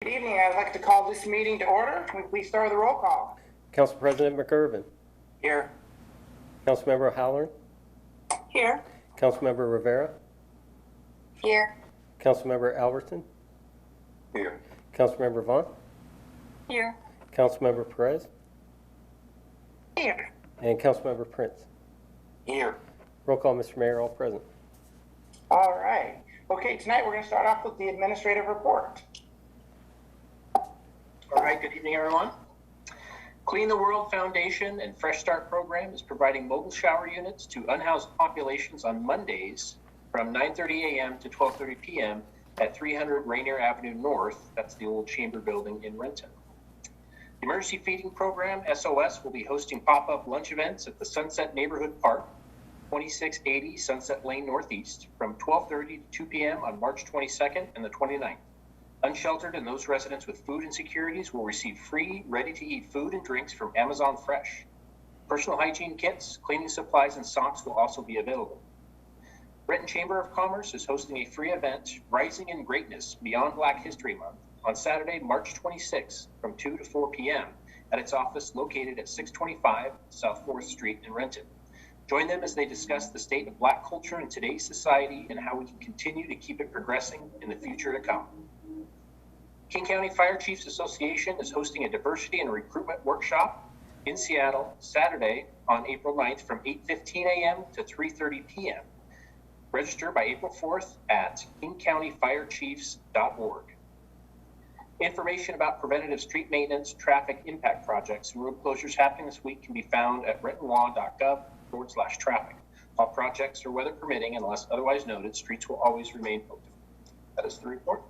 Good evening. I'd like to call this meeting to order. Can we please start with a roll call? Council President McIrvin. Here. Councilmember Halloran. Here. Councilmember Rivera. Here. Councilmember Albertson. Here. Councilmember Vaughn. Here. Councilmember Perez. Here. And Councilmember Prince. Here. Roll call, Mr. Mayor, all present. All right. Okay, tonight we're going to start off with the administrative report. All right, good evening, everyone. Clean the World Foundation and Fresh Start program is providing mobile shower units to unhoused populations on Mondays from 9:30 a.m. to 12:30 p.m. at 300 Rainier Avenue North. That's the old Chamber building in Renton. The Emergency Feeding Program, SOS, will be hosting pop-up lunch events at the Sunset Neighborhood Park, 2680 Sunset Lane Northeast, from 12:30 to 2 p.m. on March 22nd and the 29th. Unsheltered and those residents with food insecurities will receive free, ready-to-eat food and drinks from Amazon Fresh. Personal hygiene kits, cleaning supplies, and socks will also be available. Renton Chamber of Commerce is hosting a free event, Rising in Greatness Beyond Black History Month, on Saturday, March 26th from 2 to 4 p.m. at its office located at 625 South 4th Street in Renton. Join them as they discuss the state of Black culture in today's society and how we can continue to keep it progressing in the future to come. King County Fire Chiefs Association is hosting a diversity and recruitment workshop in Seattle Saturday on April 9th from 8:15 a.m. to 3:30 p.m. Register by April 4th at kingcountyfirechiefs.org. Information about preventative street maintenance, traffic impact projects, and road closures happening this week can be found at rentonlaw.gov/traffic. All projects are weather permitting, unless otherwise noted, streets will always remain open. That is the report.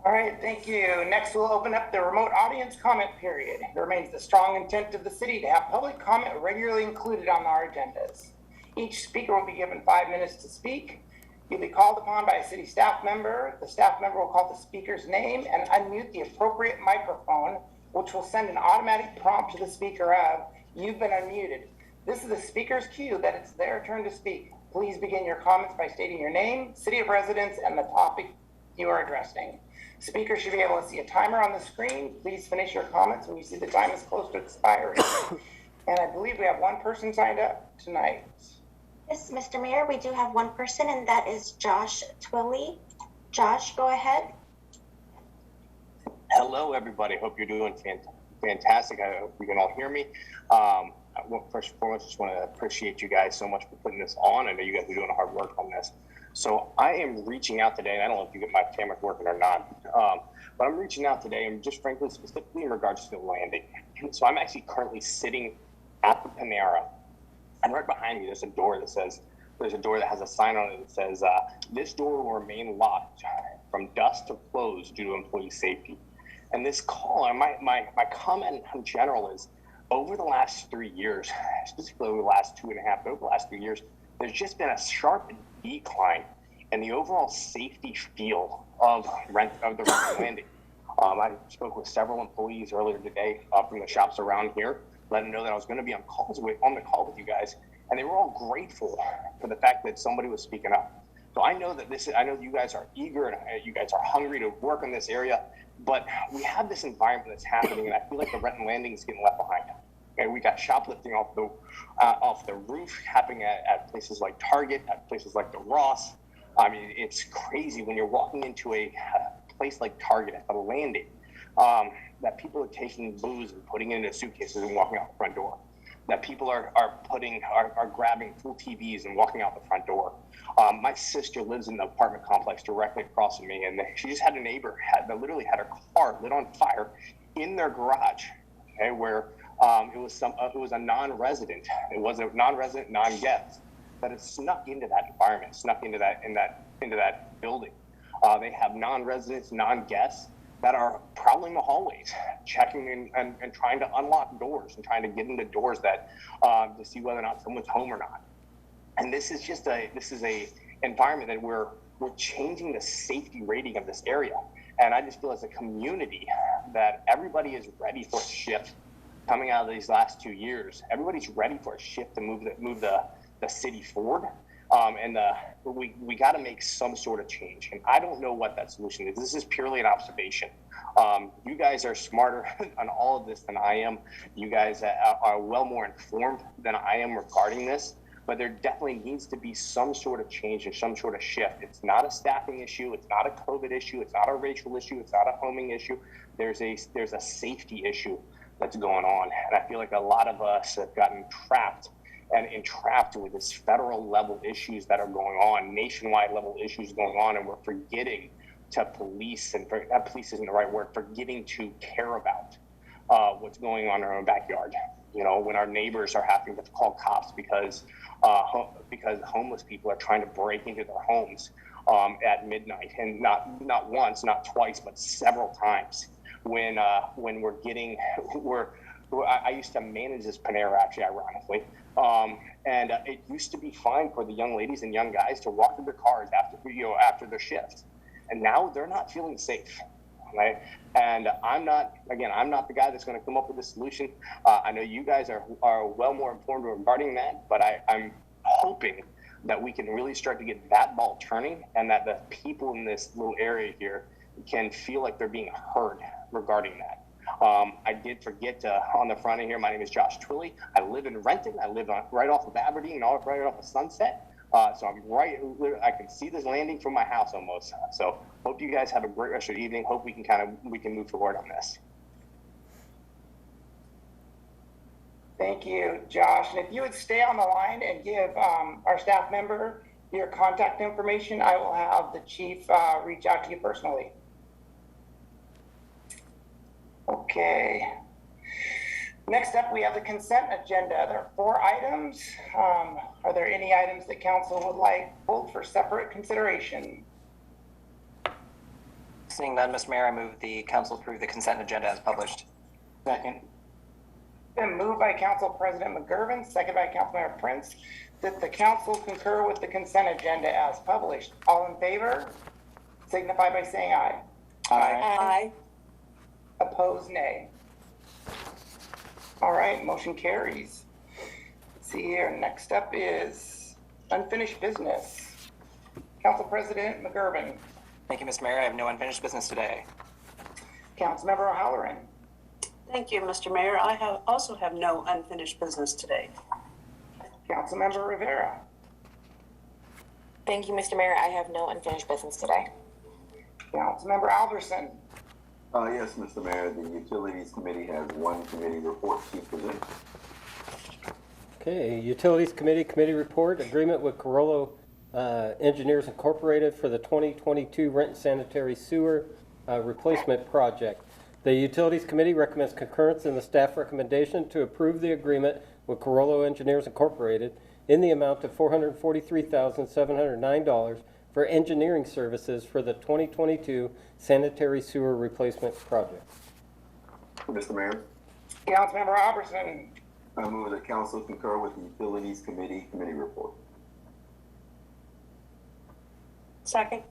All right, thank you. Next, we'll open up the remote audience comment period. It remains the strong intent of the city to have public comment regularly included on our agendas. Each speaker will be given 5 minutes to speak. You'll be called upon by a city staff member. The staff member will call the speaker's name and unmute the appropriate microphone, which will send an automatic prompt to the speaker of, "You've been unmuted." This is the speaker's cue that it's their turn to speak. Please begin your comments by stating your name, city of residence, and the topic you are addressing. Speakers should be able to see a timer on the screen. Please finish your comments when you see the time is close to expiring. And I believe we have one person signed up tonight. Yes, Mr. Mayor, we do have one person, and that is Josh Twilley. Josh, go ahead. Hello, everybody. Hope you're doing fantastic. I hope you can all hear me. Well, first and foremost, just want to appreciate you guys so much for putting this on. I know you guys are doing hard work on this. So I am reaching out today, and I don't know if you get my camera working or not, but I'm reaching out today, and just frankly, specifically in regards to the landing. So I'm actually currently sitting at the Panera, and right behind me, there's a door that has a sign on it that says, "This door will remain locked from dusk to close due to employee safety." And this call, and my comment in general is, over the last 3 years, specifically over the last 2.5, but over the last 3 years, there's just been a sharp decline in the overall safety feel of the Renton landing. I spoke with several employees earlier today from the shops around here, letting them know that I was going to be on the call with you guys, and they were all grateful for the fact that somebody was speaking up. So I know that I know you guys are eager and you guys are hungry to work in this area, but we have this environment that's happening, and I feel like the Renton landing is getting left behind. Okay, we got shoplifting off the roof happening at places like Target, at places like the Ross. I mean, it's crazy when you're walking into a place like Target at the landing, that people are taking booze and putting it into suitcases and walking out the front door. That people are grabbing full TVs and walking out the front door. My sister lives in the apartment complex directly across from me, and she just had a neighbor that literally had her car lit on fire in their garage, okay, where it was a non-resident. It was a non-resident, non-guest, but it snuck into that environment, snuck into that building. They have non-residents, non-guests that are prowling the hallways, checking in and trying to unlock doors and trying to get into doors that to see whether or not someone's home or not. And this is a environment that we're changing the safety rating of this area. And I just feel as a community that everybody is ready for a shift coming out of these last 2 years. Everybody's ready for a shift to move the city forward. We got to make some sort of change. And I don't know what that solution is. This is purely an observation. You guys are smarter on all of this than I am. You guys are well more informed than I am regarding this, but there definitely needs to be some sort of change and some sort of shift. It's not a staffing issue. It's not a COVID issue. It's not a racial issue. It's not a homing issue. There's a safety issue that's going on. And I feel like a lot of us have gotten trapped and entrapped with this federal level issues that are going on, nationwide level issues going on, and we're forgetting to police, and police isn't the right word, forgetting to care about what's going on in our own backyard. You know, when our neighbors are having to call cops because homeless people are trying to break into their homes at midnight, and not once, not twice, but several times. When I used to manage this Panera, actually, ironically, and it used to be fine for the young ladies and young guys to walk to their cars after their shift, and now they're not feeling safe, right? And I'm not the guy that's going to come up with a solution. I know you guys are well more informed regarding that, but I'm hoping that we can really start to get that ball turning, and that the people in this little area here can feel like they're being heard regarding that. I did forget on the front end here, my name is Josh Twilley. I live in Renton. I live right off of Aberdeen, right off of Sunset. So I can see this landing from my house almost. So hope you guys have a great rest of the evening. Hope we can move forward on this. Thank you, Josh. And if you would stay on the line and give our staff member your contact information, I will have the chief reach out to you personally. Okay. Next up, we have the consent agenda. There are 4 items. Are there any items that council would like pulled for separate consideration? Seeing none, Mr. Mayor, I move the council approve the consent agenda as published. Second. Been moved by Council President McGurven, second by Councilmember Prince, that the council concur with the consent agenda as published. All in favor, signify by saying aye. Aye. Opposed, nay. All right, motion carries. Let's see here, next up is unfinished business. Council President McGurven. Thank you, Mr. Mayor. I have no unfinished business today. Councilmember O'Halloran. Thank you, Mr. Mayor. I also have no unfinished business today. Councilmember Rivera. Thank you, Mr. Mayor. I have no unfinished business today. Councilmember Alverson. Yes, Mr. Mayor, the Utilities Committee has one committee report to present. Okay, Utilities Committee report, agreement with Carollo Engineers Incorporated for the 2022 Renton Sanitary Sewer Replacement Project. The Utilities Committee recommends concurrence in the staff recommendation to approve the agreement with Carollo Engineers Incorporated in the amount of $443,709 for engineering services for the 2022 sanitary sewer replacement project. Mr. Mayor, Councilmember Alverson. I move that council concur with the Utilities Committee report. Second.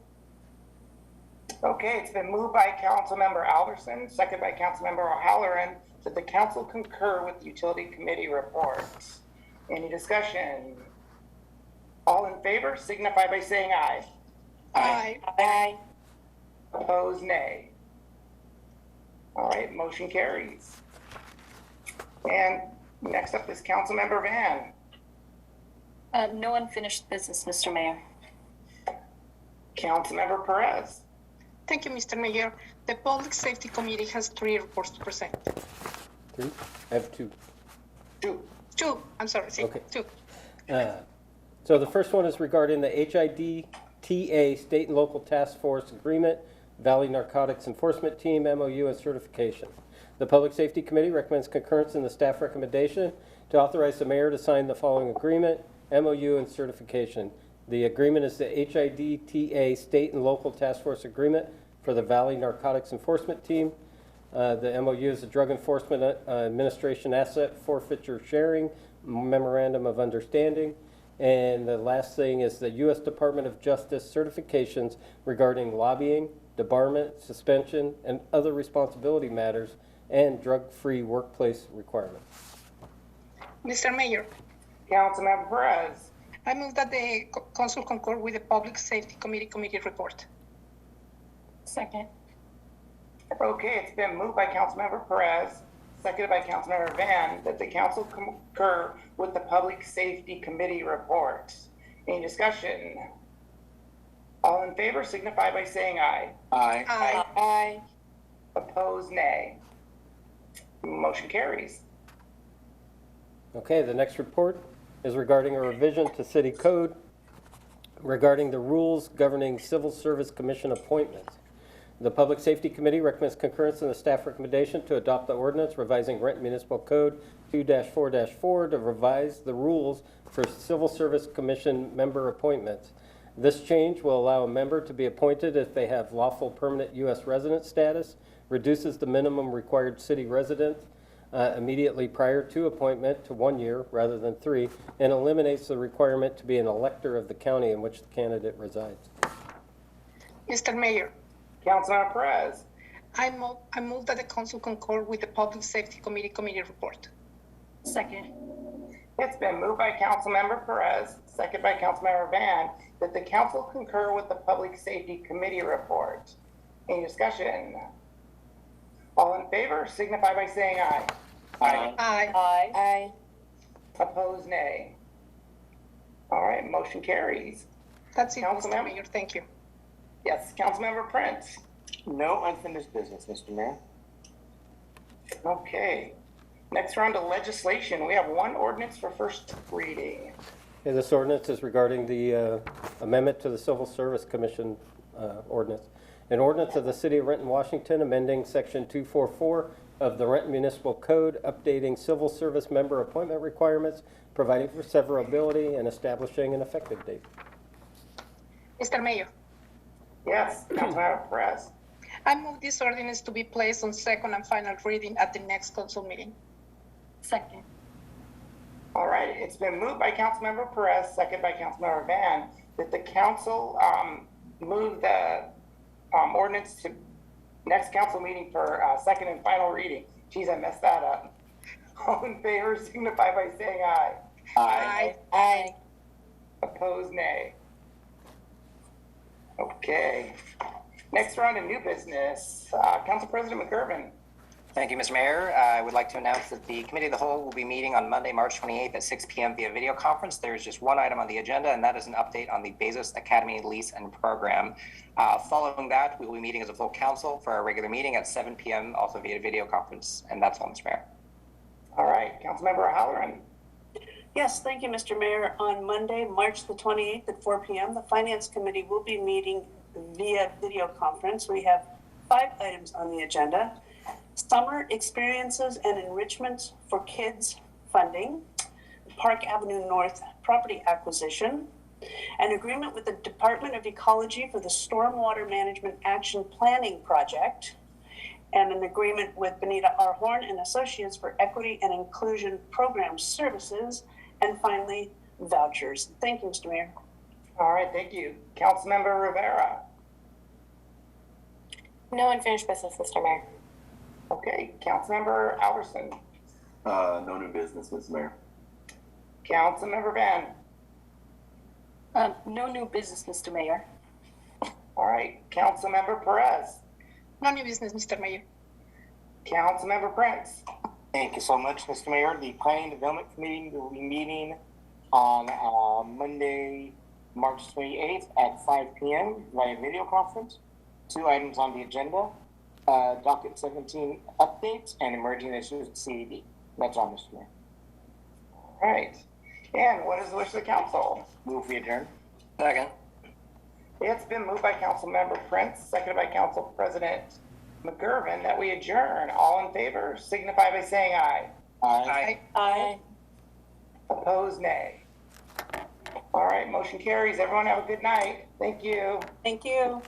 Okay, it's been moved by Councilmember Alverson, second by Councilmember O'Halloran, that the council concur with the Utility Committee reports. Any discussion? All in favor, signify by saying aye. Aye. Opposed, nay. All right, motion carries. And next up is Councilmember Van. No unfinished business, Mr. Mayor. Councilmember Perez. Thank you, Mr. Mayor. The Public Safety Committee has 3 reports to present. 3? I have 2. 2. 2, I'm sorry, Okay. 2. So the first one is regarding the HIDTA State and Local Task Force Agreement, Valley Narcotics Enforcement Team, MOU, and certification. The Public Safety Committee recommends concurrence in the staff recommendation to authorize the mayor to sign the following agreement, MOU, and certification. The agreement is the HIDTA State and Local Task Force Agreement for the Valley Narcotics Enforcement Team. The MOU is the Drug Enforcement Administration Asset Forfeiture Sharing Memorandum of Understanding. And the last thing is the U.S. Department of Justice certifications regarding lobbying, debarment, suspension, and other responsibility matters, and drug-free workplace requirements. Mr. Mayor, Councilmember Perez. I move that the council concur with the Public Safety Committee report. Second. Okay, it's been moved by Councilmember Perez, seconded by Councilmember Van, that the council concur with the Public Safety Committee report. Any discussion? All in favor signify by saying aye. Aye. Aye. Aye. Opposed, nay. Motion carries. Okay, the next report is regarding a revision to city code regarding the rules governing civil service commission appointments. The Public Safety Committee recommends concurrence in the staff recommendation to adopt the ordinance revising Renton Municipal Code 2-4-4 to revise the rules for civil service commission member appointments. This change will allow a member to be appointed if they have lawful permanent U.S. resident status, reduces the minimum required city residence immediately prior to appointment to 1 year rather than 3, and eliminates the requirement to be an elector of the county in which the candidate resides. Mr. Mayor, Councilmember Perez. I move that the council concur with the Public Safety Committee report. Second. It's been moved by Councilmember Perez, seconded by Councilmember Van, that the council concur with the Public Safety Committee report. Any discussion? All in favor signify by saying aye. Aye. Aye. Aye. Aye. Opposed, nay. All right, motion carries. That's it, Mr. Councilmember? Mayor. Thank you. Yes, Councilmember Prince. No unfinished business, Mr. Mayor. Okay. Next round of legislation. We have one ordinance for first reading. Okay, this ordinance is regarding the amendment to the Civil Service Commission ordinance. An ordinance of the City of Renton, Washington, amending Section 244 of the Renton Municipal Code, updating civil service member appointment requirements, providing for severability, and establishing an effective date. Mr. Mayor, Yes, Councilmember Perez. I move this ordinance to be placed on second and final reading at the next council meeting. Second. All right, it's been moved by Councilmember Perez, seconded by Councilmember Van, that the council move the ordinance to next council meeting for second and final reading. Geez, I messed that up. All in favor signify by saying aye. Aye. Aye. Opposed, nay. Okay. Next round of new business. Council President McGurven. Thank you, Mr. Mayor. I would like to announce that the Committee of the Whole will be meeting on Monday, March 28th at 6 p.m. via video conference. There is just one item on the agenda, and that is an update on the Bezos Academy lease and program. Following that, we will be meeting as a full council for our regular meeting at 7 p.m., also via video conference. And that's all, Mr. Mayor. All right, Councilmember Halloran. Yes, thank you, Mr. Mayor. On Monday, March the 28th at 4 p.m., the Finance Committee will be meeting via video conference. We have 5 items on the agenda. Summer experiences and enrichment for kids funding, Park Avenue North property acquisition, an agreement with the Department of Ecology for the Stormwater Management Action Planning Project, and an agreement with Benita R. Horn and Associates for Equity and Inclusion Program Services, and finally, vouchers. Thank you, Mr. Mayor. All right, thank you. Councilmember Rivera. No unfinished business, Mr. Mayor. Okay, Councilmember Alverson. No new business, Mr. Mayor. Councilmember Van. No new business, Mr. Mayor. All right, Councilmember Perez. No new business, Mr. Mayor. Councilmember Prince. Thank you so much, Mr. Mayor. The Planning and Development Committee will be meeting on Monday, March 28th at 5 p.m. via video conference. 2 items on the agenda, docket 17 updates and emerging issues at CED. That's all, Mr. Mayor. All right. And what is the wish of the council? Move we adjourn. Second. It's been moved by Councilmember Prince, seconded by Council President McGurven, that we adjourn. All in favor signify by saying aye. Aye. Aye. Opposed, nay. All right, motion carries. Everyone have a good night. Thank you. Thank you.